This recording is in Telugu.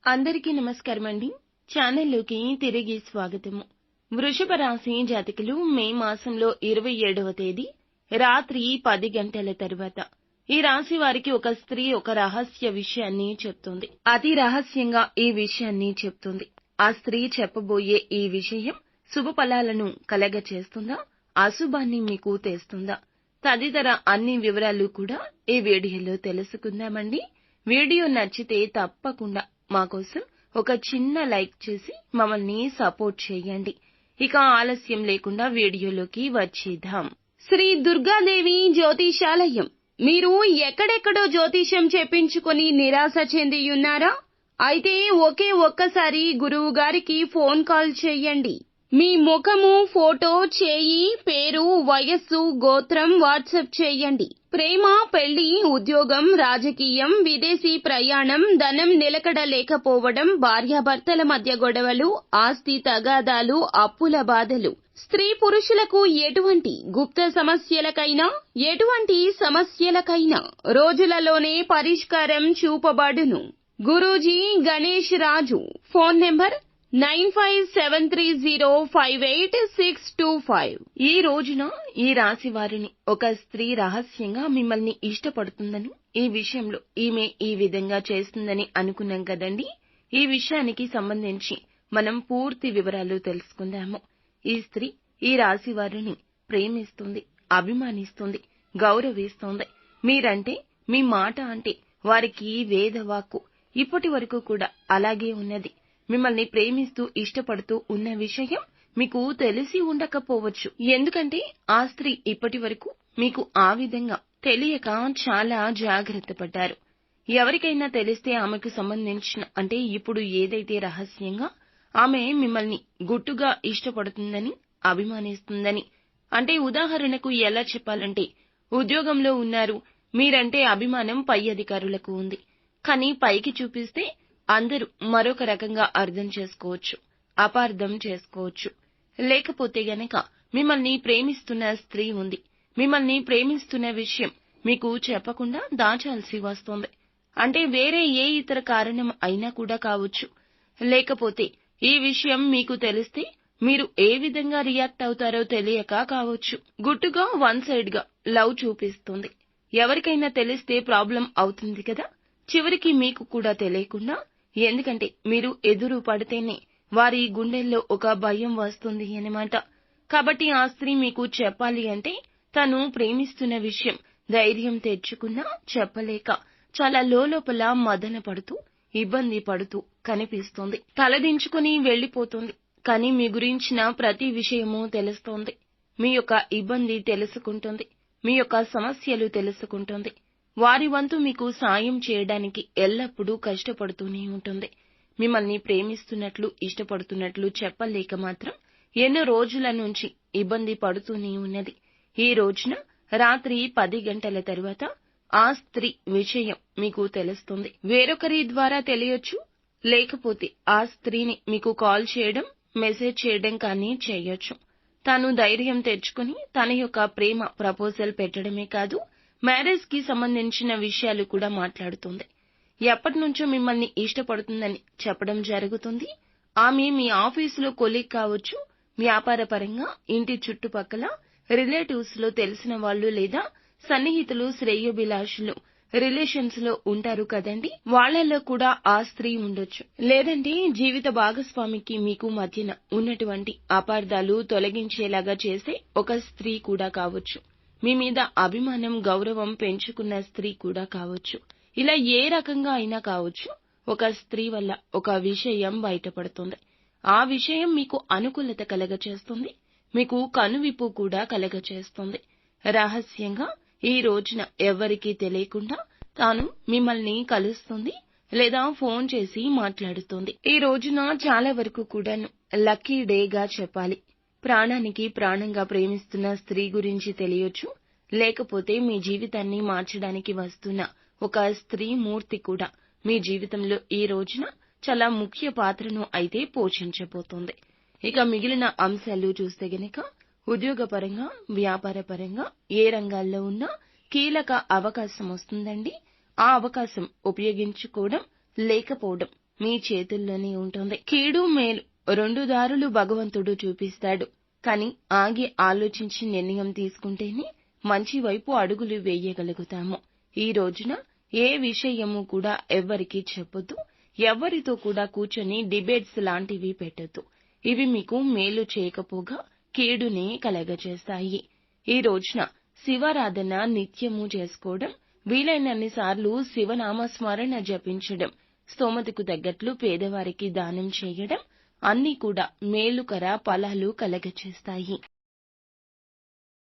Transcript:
అందరికీ నమస్కారం అండి. ఛానల్లోకి తిరిగి స్వాగతము. వృషభ రాశి జాతకులు మే మాసంలో 27వ తేదీ రాత్రి 10 గంటల తరువాత ఈ రాశి వారికి ఒక స్త్రీ ఒక రహస్య విషయాన్ని చెప్తుంది. అతి రహస్యంగా ఈ విషయాన్ని చెప్తుంది. ఆ స్త్రీ చెప్పబోయే ఈ విషయం శుభ ఫలాలను కలగచేస్తుందా, అశుభాన్ని మీకు తెస్తుందా? తదితర అన్ని వివరాలు కూడా ఈ వీడియోలో తెలుసుకుందామండి. వీడియో నచ్చితే తప్పకుండా మా కోసం ఒక చిన్న లైక్ చేసి మమ్మల్ని సపోర్ట్ చేయండి. ఇక ఆలస్యం లేకుండా వీడియోలోకి వచ్చేద్దాం. శ్రీ దుర్గాదేవి జ్యోతిషాలయం. మీరు ఎక్కడెక్కడో జ్యోతిష్యం చెప్పించుకొని నిరాశ చెంది ఉన్నారా? అయితే ఒక్కసారి గురువు గారికి ఫోన్ కాల్ చేయండి. మీ ముఖము, ఫోటో, చేయి, పేరు, వయస్సు, గోత్రం వాట్సాప్ చేయండి. ప్రేమ, పెళ్లి, ఉద్యోగం, రాజకీయం, విదేశీ ప్రయాణం, ధనం నిలకడ లేకపోవడం, భార్యాభర్తల మధ్య గొడవలు, ఆస్తి తగాదాలు, అప్పుల బాధలు, స్త్రీ పురుషులకు ఎటువంటి గుప్త సమస్యలకైనా ఎటువంటి సమస్యలకైనా రోజులలోనే పరిష్కారం చూపబడును. గురూజీ గణేష్ రాజు. Phone number 9573058625. ఈ రోజున ఈ రాశి వారిని ఒక స్త్రీ రహస్యంగా మిమ్మల్ని ఇష్టపడుతుందని, ఈ విషయంలో ఈమె ఈ విధంగా చేస్తుందని అనుకున్నాం కదండి. ఈ విషయానికి సంబంధించి మనం పూర్తి వివరాలు తెలుసుకుందాము. ఈ స్త్రీ ఈ రాశి వారిని ప్రేమిస్తుంది, అభిమానిస్తుంది, గౌరవిస్తుంది. మీరంటే, మీ మాట అంటే వారికి వేదవాక్కు. ఇప్పటి వరకు కూడా అలాగే ఉన్నది. మిమ్మల్ని ప్రేమిస్తూ ఇష్టపడుతూ ఉన్న విషయం మీకు తెలిసి ఉండకపోవచ్చు. ఎందుకంటే ఆ స్త్రీ ఇప్పటి వరకు మీకు ఆ విధంగా తెలియక చాలా జాగ్రత్త పడ్డారు. ఎవరికైనా తెలిస్తే ఆమెకు సంబంధించిన అంటే ఇప్పుడు ఏదైతే రహస్యంగా ఆమె మిమ్మల్ని గుట్టుగా ఇష్టపడుతుందని, అభిమానిస్తుందని, అంటే ఉదాహరణకు ఎలా చెప్పాలంటే, ఉద్యోగంలో ఉన్నారు, మీరంటే అభిమానం పై అధికారులకు ఉంది. కానీ పైకి చూపిస్తే అందరూ మరొక రకంగా అర్థం చేసుకోవచ్చు, అపార్థం చేసుకోవచ్చు. లేకపోతే గనక మిమ్మల్ని ప్రేమిస్తున్న స్త్రీ ఉంది. మిమ్మల్ని ప్రేమిస్తున్న విషయం మీకు చెప్పకుండా దాచాల్సి వస్తుంది. అంటే వేరే ఏ ఇతర కారణం అయినా కూడా కావచ్చు. లేకపోతే ఈ విషయం మీకు తెలిస్తే మీరు ఏ విధంగా రియాక్ట్ అవుతారో తెలియక కావచ్చు. గుట్టుగా వన్ సైడ్ గా లవ్ చూపిస్తుంది. ఎవరికైనా తెలిస్తే ప్రాబ్లం అవుతుంది కదా. చివరికి మీకు కూడా తెలియకుండా, ఎందుకంటే మీరు ఎదురు పడితేనే వారి గుండెల్లో ఒక భయం వస్తుంది అన్నమాట. కాబట్టి ఆ స్త్రీ మీకు చెప్పాలి అంటే తను ప్రేమిస్తున్న విషయం ధైర్యం తెచ్చుకున్నా చెప్పలేక చాలా లోపల మదన పడుతూ, ఇబ్బంది పడుతూ కనిపిస్తుంది. తలదించుకుని వెళ్లిపోతుంది. కానీ మీ గురించిన ప్రతి విషయమూ తెలుస్తోంది. మీ యొక్క ఇబ్బంది తెలుసుకుంటుంది. మీ యొక్క సమస్యలు తెలుసుకుంటుంది. వారి వంతు మీకు సాయం చేయడానికి ఎల్లప్పుడూ కష్టపడుతూనే ఉంటుంది. మిమ్మల్ని ప్రేమిస్తున్నట్లు, ఇష్టపడుతున్నట్లు చెప్పలేక మాత్రం ఎన్నో రోజుల నుంచి ఇబ్బంది పడుతూనే ఉన్నది. ఈ రోజున రాత్రి 10 గంటల తరువాత ఆ స్త్రీ విషయం మీకు తెలుస్తుంది. వేరొకరి ద్వారా తెలియొచ్చు, లేకపోతే ఆ స్త్రీని మీకు కాల్ చేయడం, మెసేజ్ చేయడం కానీ చేయొచ్చు. తాను ధైర్యం తెచ్చుకుని తన యొక్క ప్రేమ ప్రపోజల్ పెట్టడమే కాదు, మ్యారేజ్ కి సంబంధించిన విషయాలు కూడా మాట్లాడుతుంది. ఎప్పటినుంచో మిమ్మల్ని ఇష్టపడుతుందని చెప్పడం జరుగుతుంది. ఆమె మీ ఆఫీసులో కొలీగ్ కావచ్చు, వ్యాపార పరంగా, ఇంటి చుట్టుపక్కల, రిలేటివ్స్ లో తెలిసిన వాళ్ళు లేదా సన్నిహితులు, శ్రేయోభిలాషులు రిలేషన్స్ లో ఉంటారు కదండి. వాళ్లలో కూడా ఆ స్త్రీ ఉండొచ్చు. లేదంటే జీవిత భాగస్వామికి మీకు మధ్యన ఉన్నటువంటి అపార్థాలు తొలగించేలాగా చేసే ఒక స్త్రీ కూడా కావచ్చు. మీ మీద అభిమానం, గౌరవం పెంచుకున్న స్త్రీ కూడా కావచ్చు. ఇలా ఏ రకంగా అయినా కావచ్చు. ఒక స్త్రీ వల్ల ఒక విషయం బయటపడుతుంది. ఆ విషయం మీకు అనుకూలత కలగచేస్తుంది. మీకు కనువిప్పు కూడా కలగచేస్తుంది. రహస్యంగా ఈ రోజున ఎవ్వరికీ తెలియకుండా తాను మిమ్మల్ని కలుస్తుంది లేదా ఫోన్ చేసి మాట్లాడుతుంది. ఈ రోజున చాలా వరకు కూడాను లక్కీ డేగా చెప్పాలి. ప్రాణానికి ప్రాణంగా ప్రేమిస్తున్న స్త్రీ గురించి తెలియొచ్చు. లేకపోతే మీ జీవితాన్ని మార్చడానికి వస్తున్న ఒక స్త్రీ మూర్తి కూడా మీ జీవితంలో ఈ రోజున చాలా ముఖ్య పాత్రను అయితే పోషించబోతోంది. ఇక మిగిలిన అంశాలు చూస్తే గనక ఉద్యోగపరంగా, వ్యాపారపరంగా ఏ రంగాల్లో ఉన్నా కీలక అవకాశం వస్తుందండి. ఆ అవకాశం ఉపయోగించుకోవడం, లేకపోవడం మీ చేతుల్లోనే ఉంటుంది. కీడు మేలు రెండు దారులు భగవంతుడు చూపిస్తాడు. కానీ ఆగి ఆలోచించి నిర్ణయం తీసుకుంటేనే మంచి వైపు అడుగులు వేయగలుగుతాము. ఈ రోజున ఏ విషయము కూడా ఎవ్వరికీ చెప్పొద్దు. ఎవ్వరితో కూడా కూర్చొని డిబేట్స్ లాంటివి పెట్టొద్దు. ఇవి మీకు మేలు చేయకపోగా కీడునే కలగజేస్తాయి. ఈ రోజున శివారాధన నిత్యము చేసుకోవడం, వీలైనన్ని సార్లు శివనామస్మరణ జపించడం, స్తోమతకు తగ్గట్లు పేదవారికి దానం చేయడం అన్నీ కూడా మేలుకర ఫలాలు కలగచేస్తాయి.